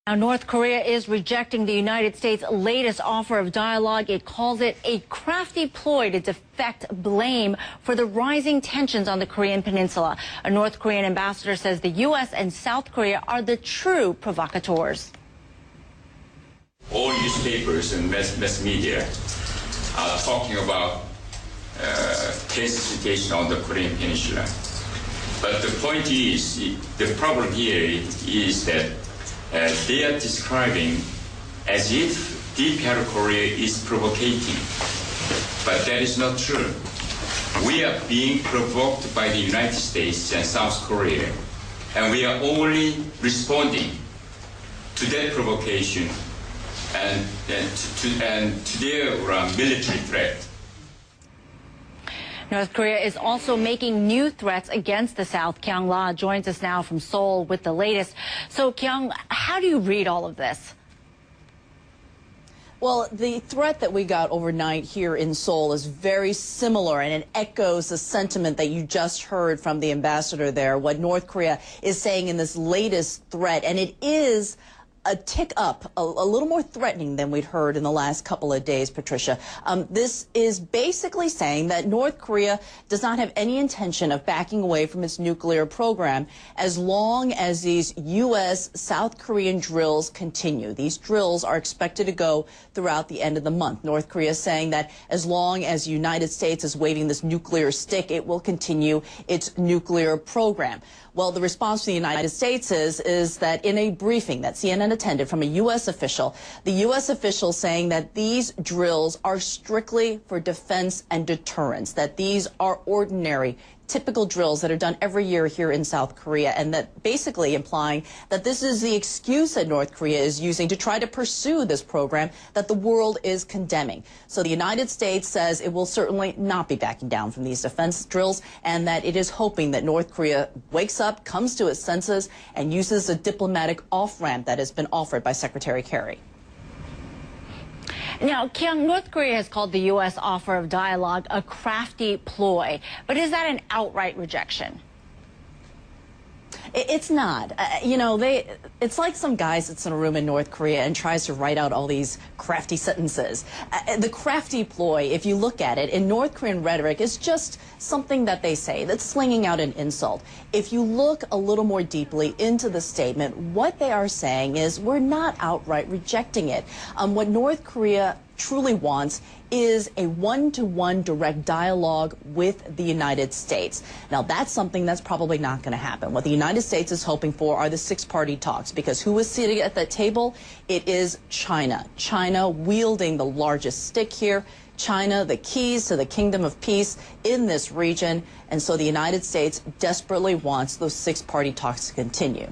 Now, North Korea is rejecting the United States' latest offer of dialogue. It calls it a crafty ploy to deflect blame for the rising tensions on the Korean peninsula. A North Korean ambassador says the U.S. and South Korea are the true provocateurs. All newspapers and mass media are talking about tense situation on the Korean peninsula. But the point is, the problem here is that they are describing as if Deep Korea is provocating. But that is not true. We are being provoked by the United States and South Korea, and we are only responding to that provocation and to their military threat. North Korea is also making new threats against the South. Kyung La joins us now from Seoul with the latest. So, Kyung, how do you read all of this? Well, the threat that we got overnight here in Seoul is very similar, and it echoes the sentiment that you just heard from the ambassador there, what North Korea is saying in this latest threat. And it is a tick up, a little more threatening than we'd heard in the last couple of days, Patricia. This is basically saying that North Korea does not have any intention of backing away from its nuclear program as long as these U.S. South Korean drills continue. These drills are expected to go throughout the end of the month. North Korea is saying that as long as the United States is waving this nuclear stick, it will continue its nuclear program. Well, the response from the United States is that in a briefing that CNN attended from a U.S. official, the U.S. official saying that these drills are strictly for defense and deterrence, that these are ordinary, typical drills that are done every year here in South Korea, and that basically implying that this is the excuse that North Korea is using to try to pursue this program that the world is condemning. So the United States says it will certainly not be backing down from these defense drills, and that it is hoping that North Korea wakes up, comes to its senses, and uses a diplomatic off-ramp that has been offered by Secretary Kerry. Now, Kyung, North Korea has called the U.S. offer of dialogue a crafty ploy. But is that an outright rejection? It's not. You know, it's like some guy sits in a room in North Korea and tries to write out all these crafty sentences. The crafty ploy, if you look at it, in North Korean rhetoric, is just something that they say that's slinging out an insult. If you look a little more deeply into the statement, what they are saying is we're not outright rejecting it. What North Korea truly wants is a one-to-one direct dialogue with the United States. Now, that's something that's probably not going to happen. What the United States is hoping for are the six-party talks, because who is sitting at that table? It is China. China wielding the largest stick here. China, the keys to the kingdom of peace in this region. And so the United States desperately wants those six-party talks to continue.